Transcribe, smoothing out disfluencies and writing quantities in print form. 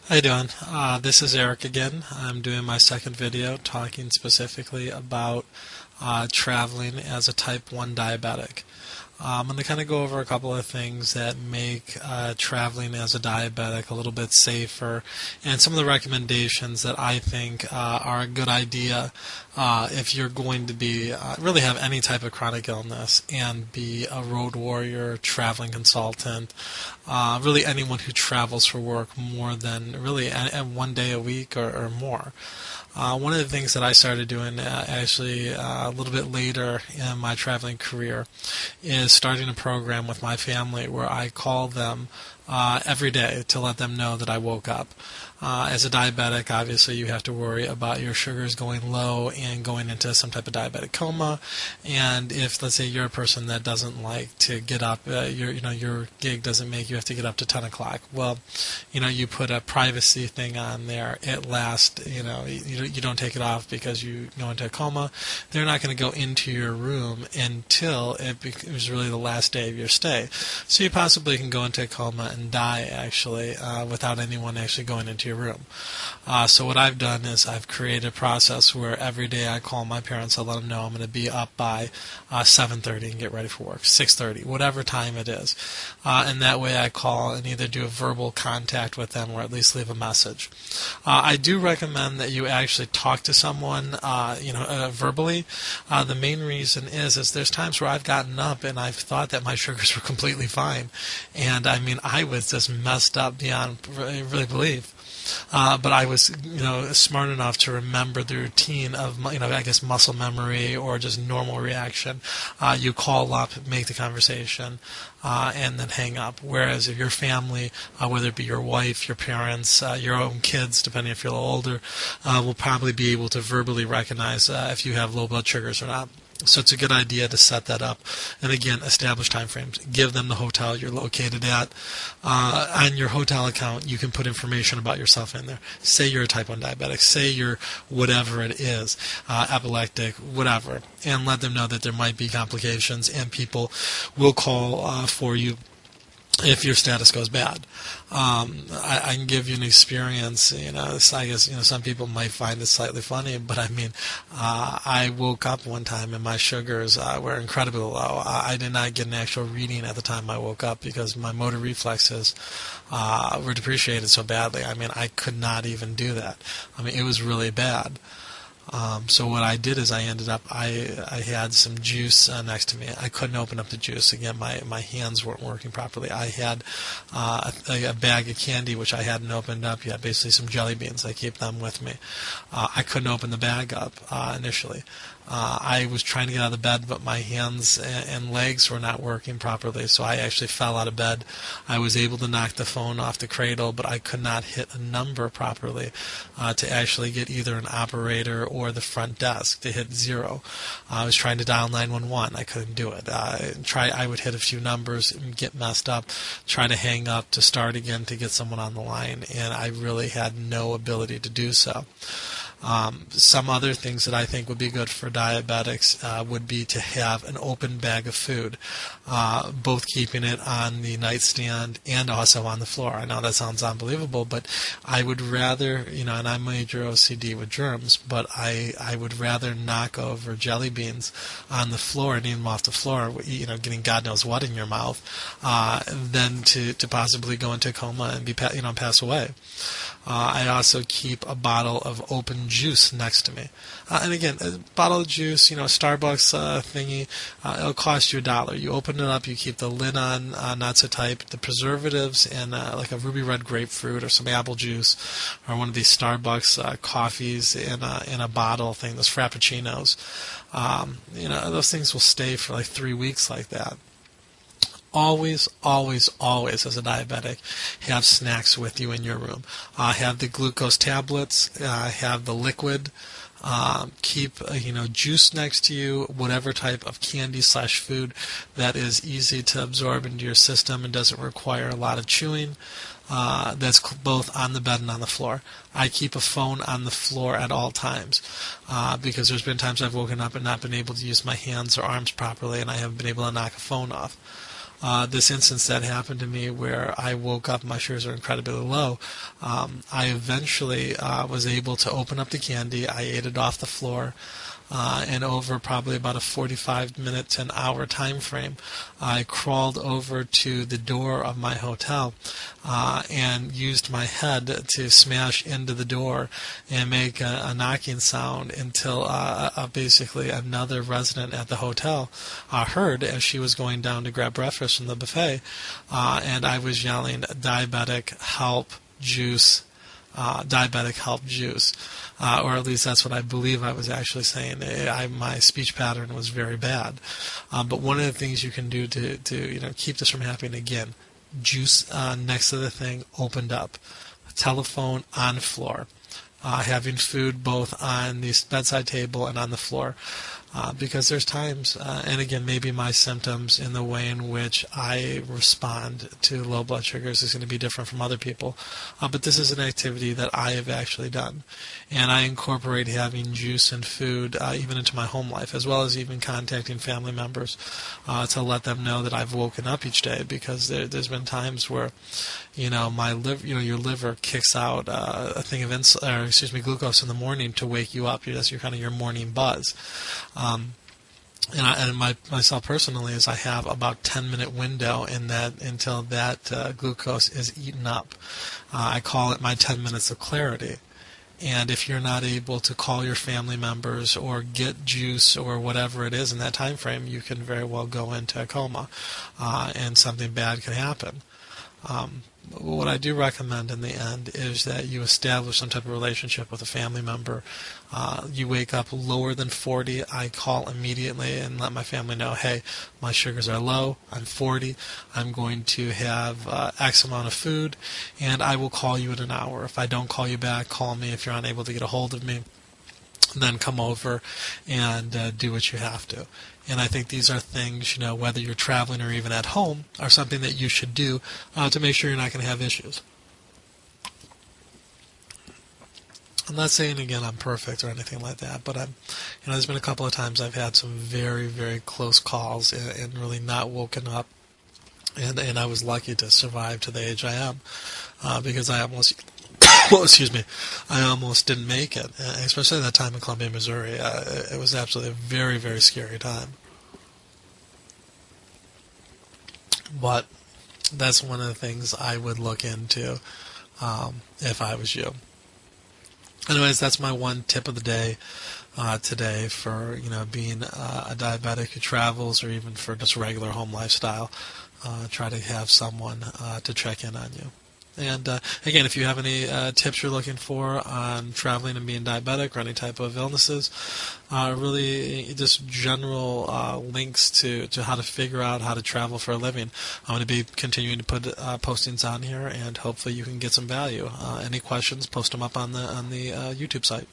How you doing? This is Eric again. I'm doing my second video talking specifically about traveling as a type 1 diabetic. I'm going to kind of go over a couple of things that make traveling as a diabetic a little bit safer and some of the recommendations that I think are a good idea if you're going to be really have any type of chronic illness and be a road warrior, traveling consultant, really anyone who travels for work more than really one day a week or more. One of the things that I started doing actually a little bit later in my traveling career is starting a program with my family where I call them every day to let them know that I woke up. As a diabetic, obviously, you have to worry about your sugars going low and going into some type of diabetic coma. And if, let's say, you're a person that doesn't like to get up, your gig doesn't make you have to get up to 10 o'clock. Well, you put a privacy thing on there. It lasts, you don't take it off because you go into a coma. They're not going to go into your room until it was really the last day of your stay. So you possibly can go into a coma and die, actually, without anyone actually going into your room. So what I've done is I've created a process where every day I call my parents. I let them know I'm going to be up by 7:30 and get ready for work, 6:30, whatever time it is. And that way I call and either do a verbal contact with them or at least leave a message. I do recommend that you actually talk to someone, verbally. The main reason is there's times where I've gotten up and I've thought that my sugars were completely fine, and I mean I was just messed up beyond really belief. But I was, smart enough to remember the routine of, I guess muscle memory or just normal reaction. You call up, make the conversation, and then hang up. Whereas if your family, whether it be your wife, your parents, your own kids, depending if you're a little older, will probably be able to verbally recognize if you have low blood sugars or not. So it's a good idea to set that up. And again, establish time frames. Give them the hotel you're located at. On your hotel account, you can put information about yourself in there. Say you're a type 1 diabetic. Say you're whatever it is, epileptic, whatever. And let them know that there might be complications and people will call for you if your status goes bad. I can give you an experience, I guess, some people might find it slightly funny, but I mean, I woke up one time and my sugars were incredibly low. I did not get an actual reading at the time I woke up because my motor reflexes were depreciated so badly. I mean, I could not even do that. I mean, it was really bad. So what I did is I had some juice next to me. I couldn't open up the juice. Again, my hands weren't working properly. I had a bag of candy, which I hadn't opened up yet, basically some jelly beans. I keep them with me. I couldn't open the bag up initially. I was trying to get out of the bed, but my hands and legs were not working properly, so I actually fell out of bed. I was able to knock the phone off the cradle, but I could not hit a number properly to actually get either an operator or the front desk to hit 0. I was trying to dial 911. I couldn't do it. I would hit a few numbers and get messed up, try to hang up to start again to get someone on the line, and I really had no ability to do so. Some other things that I think would be good for diabetics would be to have an open bag of food, both keeping it on the nightstand and also on the floor. I know that sounds unbelievable, but I would rather, and I'm major OCD with germs, but I would rather knock over jelly beans on the floor and eat them off the floor, getting God knows what in your mouth, than to possibly go into a coma and be, pass away. I also keep a bottle of open juice next to me. And again, a bottle of juice, Starbucks thingy, it'll cost you $1. You open it up, you keep the lid on, not so tight. The preservatives and like a ruby red grapefruit or some apple juice or one of these Starbucks coffees in a bottle thing, those frappuccinos. Those things will stay for like 3 weeks like that. Always, always, always, as a diabetic, have snacks with you in your room. Have the glucose tablets. Have the liquid. Keep juice next to you. Whatever type of candy/food that is easy to absorb into your system and doesn't require a lot of chewing. That's both on the bed and on the floor. I keep a phone on the floor at all times because there's been times I've woken up and not been able to use my hands or arms properly, and I haven't been able to knock a phone off. this instance that happened to me where I woke up, my sugars are incredibly low. I eventually was able to open up the candy. I ate it off the floor. And over probably about a 45-minute to an hour time frame, I crawled over to the door of my hotel and used my head to smash into the door and make a knocking sound until basically another resident at the hotel heard as she was going down to grab breakfast from the buffet, and I was yelling, "Diabetic, help, juice." Diabetic help juice, or at least that's what I believe I was actually saying. My speech pattern was very bad, but one of the things you can do to keep this from happening again, juice next to the thing opened up, telephone on floor, having food both on the bedside table and on the floor. Because there's times, and again, maybe my symptoms in the way in which I respond to low blood sugars is going to be different from other people. But this is an activity that I have actually done. And I incorporate having juice and food even into my home life, as well as even contacting family members to let them know that I've woken up each day, because there's been times where, my liver, your liver kicks out a thing of glucose in the morning to wake you up. That's your kind of your morning buzz. Myself personally is I have about 10-minute window in that until that glucose is eaten up. I call it my 10 minutes of clarity. And if you're not able to call your family members or get juice or whatever it is in that time frame, you can very well go into a coma, and something bad can happen. What I do recommend in the end is that you establish some type of relationship with a family member. You wake up lower than 40, I call immediately and let my family know, hey, my sugars are low, I'm 40, I'm going to have X amount of food, and I will call you in an hour. If I don't call you back, call me. If you're unable to get a hold of me, then come over and do what you have to. And I think these are things, whether you're traveling or even at home, are something that you should do to make sure you're not going to have issues. I'm not saying, again, I'm perfect or anything like that, but there's been a couple of times I've had some very, very close calls and really not woken up. And I was lucky to survive to the age I am, because I almost... I almost didn't make it, especially that time in Columbia, Missouri. It was absolutely a very, very scary time. But that's one of the things I would look into if I was you. Anyways, that's my one tip of the day today for being a diabetic who travels, or even for just regular home lifestyle. Try to have someone to check in on you. And again, if you have any tips you're looking for on traveling and being diabetic or any type of illnesses, really just general links to how to figure out how to travel for a living, I'm going to be continuing to put postings on here, and hopefully you can get some value. Any questions, post them up on the YouTube site.